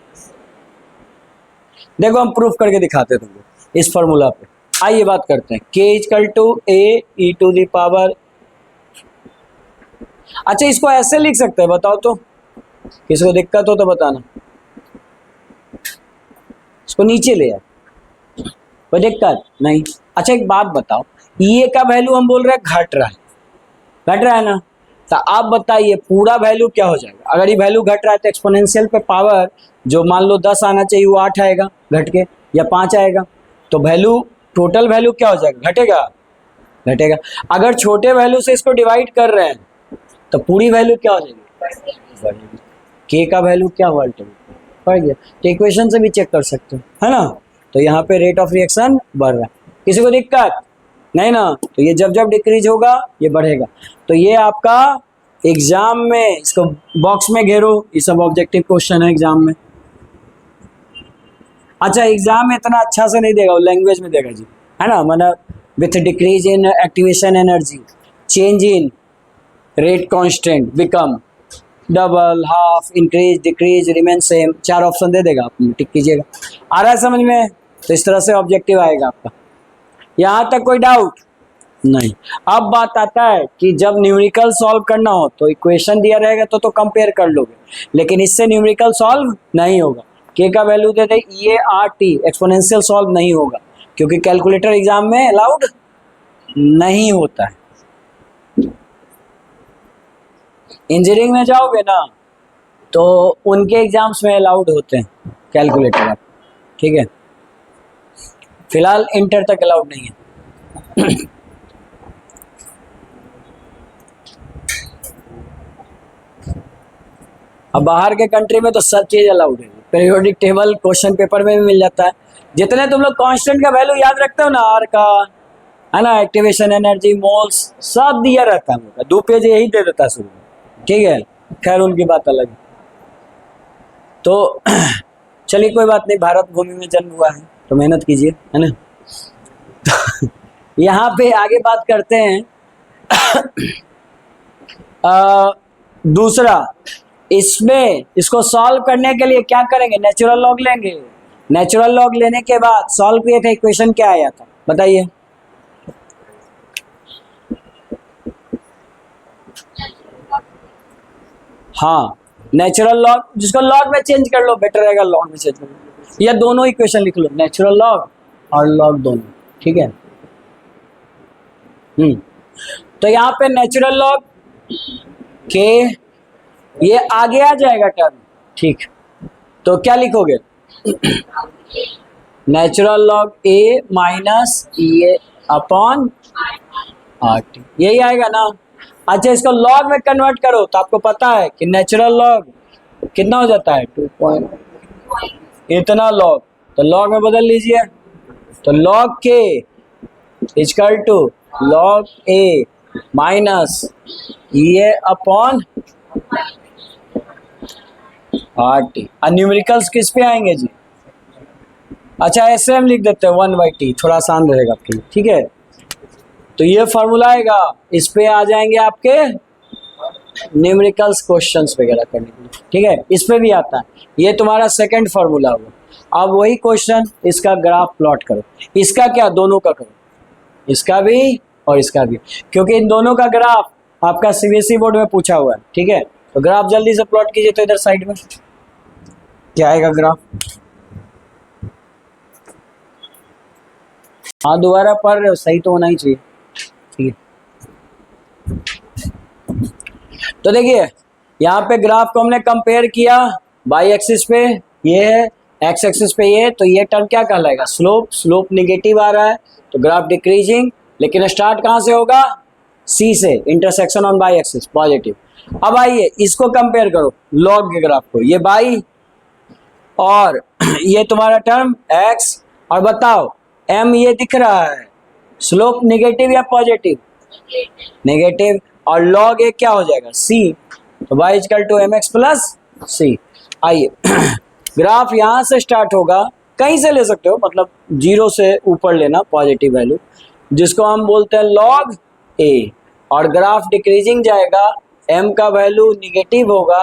देखो हम प्रूफ करके दिखाते हैं तुमको इस फॉर्मूला पे। आइए बात करते हैं। k equal to a e to the power. अच्छा इसको ऐसे लिख सकते हैं, बताओ तो, किसी को दिक्कत हो तो बताना। इसको नीचे ले आए, कोई दिक्कत नहीं। अच्छा एक बात बताओ, ये का वैल्यू हम बोल रहे हैं घट रहा है, घट रहा है ना, तो आप बताइए पूरा वैल्यू क्या हो जाएगा? अगर ये वैल्यू घट रहा है तो एक्सपोनेंशियल पे पावर जो मान लो 10 आना चाहिए वो 8 आएगा घट के, या 5 आएगा, तो वैल्यू टोटल वैल्यू क्या हो जाएगा? घटेगा, घटेगा। अगर छोटे वैल्यू से इसको डिवाइड कर रहे हैं तो पूरी वैल्यू क्या हो जाएगी? बढ़ेगी। के का वैल्यू क्या हुआ? बढ़ गया। तो इक्वेशन से भी चेक कर सकते हो, है ना। तो यहाँ पे रेट ऑफ रिएक्शन बढ़ रहा है, किसी को दिक्कत नहीं ना। तो ये जब जब डिक्रीज होगा ये बढ़ेगा। तो ये आपका एग्जाम में, इसको बॉक्स में घेरो, ये सब ऑब्जेक्टिव क्वेश्चन है एग्जाम में। अच्छा एग्जाम में इतना अच्छा से नहीं देगा, वो लैंग्वेज में देगा जी, है ना। मतलब with decrease in activation energy, change in rate constant become double, half, increase, decrease, remain same, 4 option दे देगा, आप टिक कीजिएगा। आ रहा है समझ में? तो इस तरह से ऑब्जेक्टिव आएगा आपका। यहाँ तक कोई डाउट नहीं। अब बात आता है कि जब न्यूमेरिकल सॉल्व करना हो तो इक्वेशन दिया रहेगा तो कंपेयर कर लोगे, लेकिन इससे न्यूमेरिकल सॉल्व नहीं होगा। के का वैल्यू दे दे ये आर टी, एक्सपोनेंशियल सॉल्व नहीं होगा क्योंकि कैलकुलेटर एग्जाम में अलाउड नहीं होता है। इंजीनियरिंग में जाओगे ना तो उनके एग्जाम्स में अलाउड होते हैं कैलकुलेटर आप, ठीक है। फिलहाल इंटर तक अलाउड नहीं है। अब बाहर के कंट्री में तो सब चीज अलाउड है। पीरियोडिक टेबल क्वेश्चन पेपर में भी मिल जाता है। जितने तुम लोग कांस्टेंट का वैल्यू याद रखते हो ना, आर का, है ना, एक्टिवेशन एनर्जी, मोल्स, सब दिया रहता है उनका। 2 पेज यही दे देता है शुरू में, ठीक है। खैर उनकी बात अलग है। तो चलिए कोई बात नहीं, भारत भूमि में जन्म हुआ है तो मेहनत कीजिए, है ना। तो यहाँ पे आगे बात करते हैं। दूसरा, इसमें इसको सॉल्व करने के लिए क्या करेंगे? नेचुरल लॉग लेंगे। नेचुरल लॉग लेने के बाद सॉल्व किए थे, इक्वेशन क्या आया था बताइए? हाँ नेचुरल लॉग, जिसको लॉग में चेंज कर लो बेटर रहेगा, लॉग में चेंज कर लो, या दोनों इक्वेशन लिख लो, नेचुरल लॉग और लॉग दोनों, ठीक है। तो यहाँ पे नेचुरल लॉग के ये आगे आ जाएगा टर्म, ठीक। तो क्या लिखोगे? Natural log a minus a upon r T, यही आएगा ना। अच्छा इसको लॉग में कन्वर्ट करो तो आपको पता है कि नेचुरल लॉग कितना हो जाता है? 2 इतना लॉग, तो लॉग में बदल लीजिए। तो log k equal to log a minus a upon r t. Numericals किस पे आएंगे जी? अच्छा ऐसे हम लिख देते हैं 1/t, थोड़ा आसान रहेगा आपके लिए, ठीक है। तो ये फॉर्मूला आएगा, इस पे आ जाएंगे आपके न्यूमेरिकल्स क्वेश्चंस वगैरह करने के लिए, ठीक है। इस पे भी आता है, ये तुम्हारा सेकंड फॉर्मूला होगा। अब वही क्वेश्चन, इसका ग्राफ प्लॉट करो। इसका क्या? दोनों का करो, इसका भी और इसका भी, क्योंकि इन दोनों का ग्राफ आपका सीबीएसई बोर्ड में पूछा हुआ है, ठीक है। तो ग्राफ जल्दी से प्लॉट कीजिए। तो इधर साइड में क्या आएगा ग्राफ? हाँ दोबारा पढ़ रहे हो, सही तो होना ही चाहिए, ठीक है। तो देखिए यहाँ पे ग्राफ को हमने कंपेयर किया, बाई एक्सिस पे ये है, एक्स एक्सिस पे ये, तो ये टर्म क्या कहलाएगा? स्लोप। स्लोप निगेटिव आ रहा है तो ग्राफ डिक्रीजिंग, लेकिन स्टार्ट कहाँ से होगा? सी से, intersection on by axis positive. अब आइए इसको कंपेयर करो लॉग के ग्राफ को, ये बाई और ये तुम्हारा टर्म एक्स, और बताओ एम ये दिख रहा है, स्लोप निगेटिव या पॉजिटिव? नेगेटिव। और log a क्या हो जाएगा c, तो y equal to mx plus c। आइए ग्राफ यहां से स्टार्ट होगा, कहीं से ले सकते हो, मतलब 0 से ऊपर लेना पॉजिटिव वैल्यू, जिसको हम बोलते हैं log a, और ग्राफ डिक्रीजिंग जाएगा, m का वैल्यू निगेटिव होगा,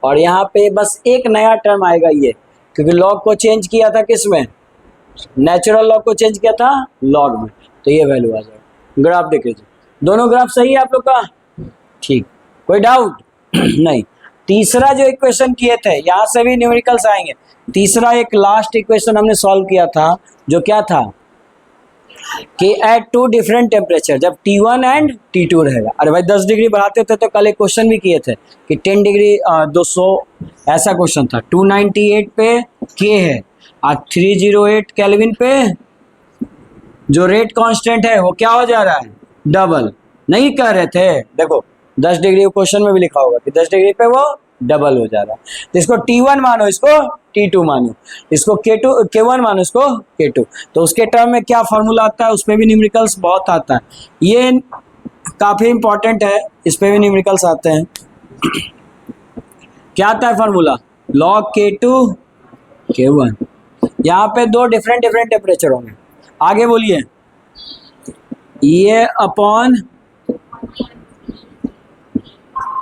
और यहाँ पे बस एक नया टर्म आएगा ये, क्योंकि log को चेंज किया था किसमें, नेचुरल लॉग को चेंज किया था लॉग में, तो ये वैल्यू आ जाएगा। ग्राफ देखिए, दोनों ग्राफ सही है आप लोग का, ठीक, कोई डाउट नहीं। तीसरा जो इक्वेशन किए थे, यहां से भी न्यूमेरिकल्स आएंगे। तीसरा एक लास्ट इक्वेशन हमने सॉल्व किया था, जो क्या था कि एट टू डिफरेंट टेम्परेचर, जब T1 एंड T2 रहेगा। अरे भाई 10 डिग्री बढ़ाते थे तो कल एक क्वेश्चन भी किए थे कि 10 डिग्री 200, ऐसा क्वेश्चन था। 298 पे के है और 308 केल्विन पे जो रेट कांस्टेंट है वो क्या हो जा रहा है, डबल। नहीं कह रहे थे, देखो 10 डिग्री क्वेश्चन में भी लिखा होगा कि 10 डिग्री पे वो डबल हो जा रहा है। तो इसको T1 मानो, इसको T2 मानो, इसको K1 मानो, इसको K2। तो उसके टर्म में क्या फॉर्मूला आता है, उसमें भी न्यूमेरिकल्स बहुत आता है, ये काफी इंपॉर्टेंट है, इस पे भी न्यूमेरिकल्स आते हैं। क्या आता है फॉर्मूला, log K2 K1। यहाँ पे दो डिफरेंट टेम्परेचर होंगे, आगे बोलिए, ये अपॉन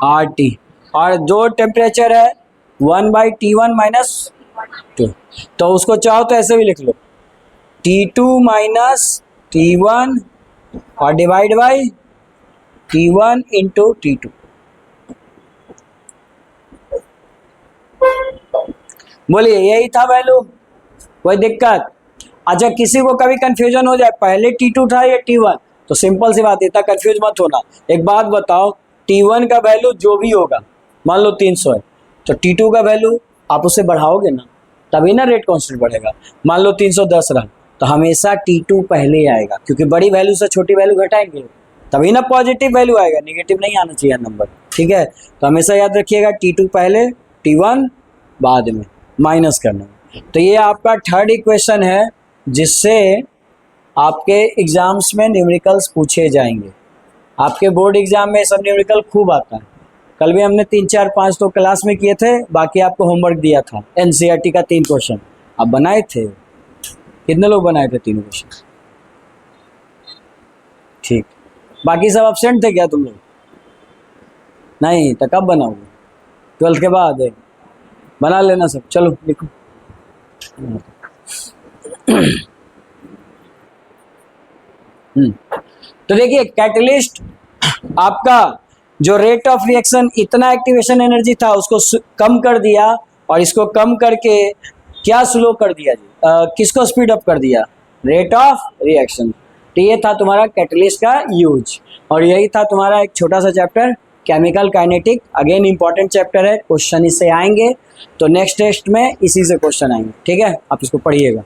RT, और जो टेम्परेचर है 1/T1 माइनस 2, तो उसको चाहो तो ऐसे भी लिख लो, T2 माइनस T1 और divide by T1 into T2। बोलिए यही था वैल्यू, कोई दिक्कत? अच्छा किसी को कभी कंफ्यूजन हो जाए पहले T2 था या T1, तो सिंपल सी बात है, इतना कंफ्यूज मत होना। एक बात बताओ, T1 का वैल्यू जो भी होगा, मान लो 300 है, तो T2 का वैल्यू आप उससे बढ़ाओगे ना, तभी ना रेट कांस्टेंट बढ़ेगा। मान लो 310 रहा, तो हमेशा T2 पहले आएगा, क्योंकि बड़ी वैल्यू से छोटी वैल्यू घटाएंगे तभी ना पॉजिटिव वैल्यू आएगा, नेगेटिव नहीं आना चाहिए नंबर, ठीक है। तो हमेशा याद रखिएगा T2 पहले, T1 बाद में, माइनस करना। तो ये आपका थर्ड इक्वेशन है जिससे आपके एग्जाम्स में न्यूमेरिकल्स पूछे जाएंगे। आपके बोर्ड एग्जाम में सब न्यूमेरिकल खूब आता है। कल भी हमने 3, 4, 5 तो क्लास में किए थे, बाकी आपको होमवर्क दिया था NCERT का 3 क्वेश्चन आप बनाए थे। कितने लोग बनाए थे 3 क्वेश्चन? ठीक, बाकी सब एब्सेंट थे क्या तुम लोग? नहीं तो कब बनाओगे? 12th के बाद बना लेना सब, चलो लिखो। तो देखिए कैटलिस्ट आपका जो रेट ऑफ रिएक्शन, इतना एक्टिवेशन एनर्जी था उसको कम कर दिया, और इसको कम करके क्या स्लो कर दिया जी, किसको स्पीड अप कर दिया, रेट ऑफ रिएक्शन। तो ये था तुम्हारा कैटलिस्ट का यूज, और यही था तुम्हारा एक छोटा सा chapter chemical kinetic. Again important chapter है, क्वेश्चन इससे आएंगे, तो नेक्स्ट टेस्ट में इसी से क्वेश्चन आएंगे, ठीक है। आप इसको पढ़िएगा।